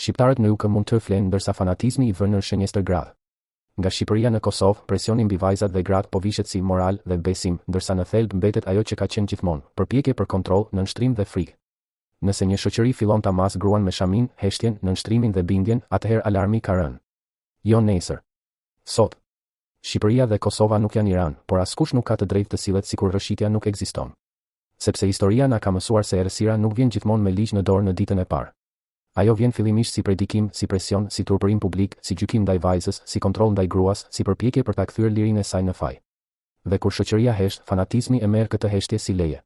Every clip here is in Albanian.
Shqiptarët nuk mund të flenë ndërsa fanatizmi i vënë në shenjestër gradë. Nga Shqipëria në Kosovë, presioni mbi vajzat dhe gratë po vishet si moral dhe besim, ndërsa në thelb mbetet ajo që ka qenë gjithmonë, përpjekje për kontroll, nënshtrim dhe frikë. Nëse një shoqëri fillon ta mas gruan me shamin, heshtjen, nënshtrimin dhe bindjen, atëherë alarmi ka rënë. Jo nesër. Sot. Shqipëria dhe Kosova nuk janë Iran, por askush nuk ka të drejtë të sillet sikur rëshitja nuk ekziston. Sepse historia na ka mësuar se errësira nuk vjen gjithmonë me ligj në dorë në ditën e parë. Ajo vjen fillimisht si predikim, si presion, si turpërim publik, si gjykim ndaj vajzës, si kontroll ndaj gruas, si përpjekje për ta kthyer lirinë e saj në faj. Dhe kur shoqëria hesht, fanatizmi e merr këtë heshtje si leje.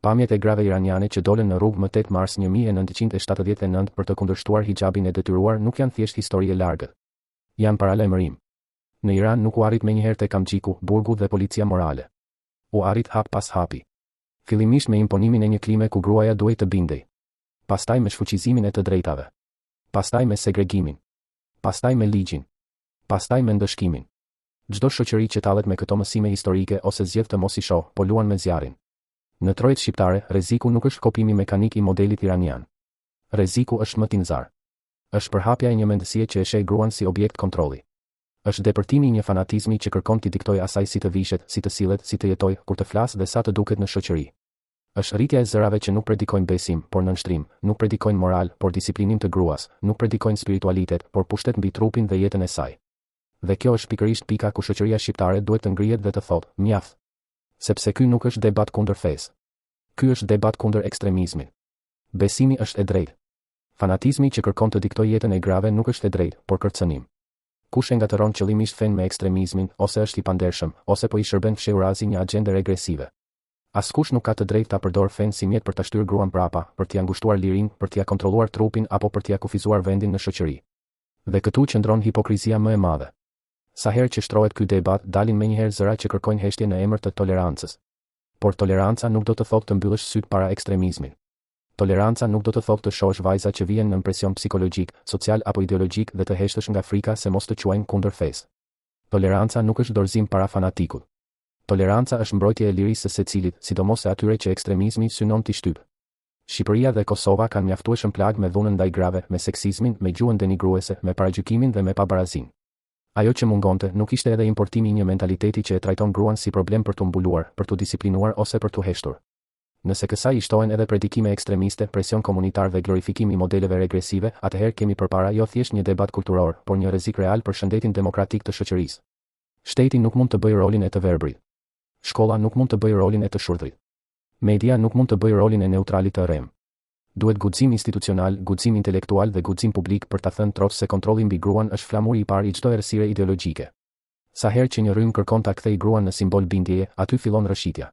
Pamjet e grave iraniane që dolën në rrugë më 8 mars 1979 për të kundërshtuar hijabin e detyruar nuk janë thjesht histori e largët. Janë paralajmërim. Në Iran nuk u arrit menjëherë te Kamxhiku, burgu dhe policia morale. U arrit hap pas hapi. Fillimisht me imponimin e një klime ku gruaja duhej të bindej. Pastaj me shfuqizimin e të drejtave. Pastaj me segregimin. Pastaj me ligjin. Pastaj me ndëshkimin. Çdo shoqëri që tallet me këto mësime historike ose zgjedh të mos i shoh, po luan me zjarrin. Në trojet shqiptare, rreziku nuk është kopimi mekanik i modelit iranian. Rreziku është më tinzar. Është përhapja e një mendësie që e sheh gruan si objekt kontrolli. Është depërtimi i një fanatizmi që kërkon t'i diktojë asaj si të vishet, si të sillet, si të jetojë, kur të flasë dhe sa të duket në shoqëri. Është rritja e zërave që nuk predikojnë besim, por nënshtrim, nuk predikojnë moral, por disiplinim të gruas, nuk predikojnë spiritualitet, por pushtet mbi trupin dhe jetën e saj. Dhe kjo është pikërisht pika ku shoqëria shqiptare duhet të ngrihet dhe të thotë, mjaft. Sepse ky nuk është debat kundër fesë. Ky është debat kundër ekstremizmit. Besimi është e drejtë. Fanatizmi që kërkon të diktojë jetën e grave nuk është e drejtë, por kërcënim. Kush e ngatëron qëllimisht fen me ekstremizmin, ose është i pandershëm, ose po i shërben fshehurazi një agjende regresive. Askush nuk ka të drejtë ta përdor fen si mjet për ta shtyrë gruan prapa, për t'ia ngushtuar lirinë, për t'ia kontrolluar trupin apo për t'ia kufizuar vendin në shoqëri. Dhe këtu qëndron hipokrizia më e madhe. Sa herë që shtrohet ky debat, dalin menjëherë zëra që kërkojnë heshtje në emër të tolerancës. Por toleranca nuk do të thotë të mbyllësh syt para ekstremizmit. Toleranca nuk do të thotë të shohësh vajza që vijnë në presion psikologjik, social apo ideologjik dhe të heshtësh nga frika se mos të quajnë kundër fesë. Toleranca nuk është dorëzim para fanatikut. Toleranca është mbrojtje e lirisë së secilit, sidomos e atyre që ekstremizmi synon t'i shtypë. Shqipëria dhe Kosova kanë mjaftueshëm plagë me dhunën ndaj grave, me seksizmin, me gjuhën denigruese, me paragjykimin dhe me pabarazinë. Ajo që mungonte nuk ishte edhe importimi i një mentaliteti që e trajton gruan si problem për t'u mbuluar, për t'u disiplinuar ose për t'u heshtur. Nëse kësaj i shtohen edhe predikime ekstremiste, presion komunitar dhe glorifikim i modeleve regresive, atëherë kemi përpara jo thjesht një debat kulturor, por një rrezik real për shëndetin demokratik të shoqërisë. Shteti nuk mund të bëjë rolin e të verbrit. Shkolla nuk mund të bëjë rolin e të shurdhrit. Media nuk mund të bëjë rolin e neutralit të rrem. Duhet guxim institucional, guxim intelektual dhe guxim publik për ta thënë tros se kontrolli mbi gruan është flamuri i parë i çdo errësire ideologjike. Sa herë që një rrymë kërkon ta kthejë gruan në simbol bindjeje, aty fillon rrëshitja.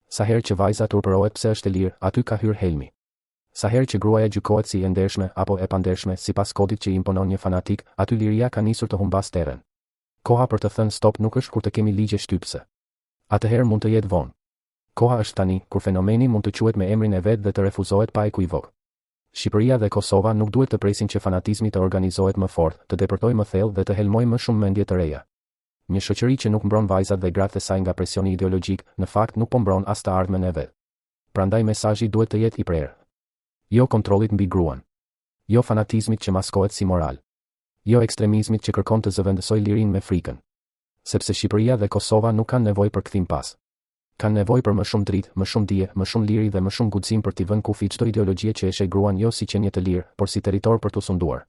Sa herë që vajza turpërohet pse është e lirë, aty ka hyrë helmi. Sa herë që gruaja gjykohet si e ndershme apo e pandershme sipas kodit që i imponon një fanatik, aty liria ka nisur të humbas terren. Koha për të thënë stop nuk është kur të kemi ligje shtypse. Atëherë mund të jetë vonë. Koha është tani, kur fenomeni mund të quhet me emrin e vet dhe të refuzohet pa ekuivok. Shqipëria dhe Kosova nuk duhet të presin që fanatizmi të organizohet më fort, të depërtojë më thellë dhe të helmojë më shumë mendje të reja. Një shoqëri që nuk mbron vajzat dhe gratë e saj nga presioni ideologjik, në fakt nuk po mbron as të ardhmen e vet. Prandaj mesazhi duhet të jetë i prerë. Jo kontrollit mbi gruan. Jo fanatizmit që maskohet si moral. Jo ekstremizmit që kërkon të zëvendësojë lirinë me frikën. Sepse Shqipëria dhe Kosova nuk kanë nevojë për kthim pas. Kanë nevojë për më shumë dritë, më shumë dije, më shumë liri dhe më shumë guxim për t'i vënë kufi çdo ideologji që e sheh gruan jo si qenie të lirë, por si territor për t'u sunduar.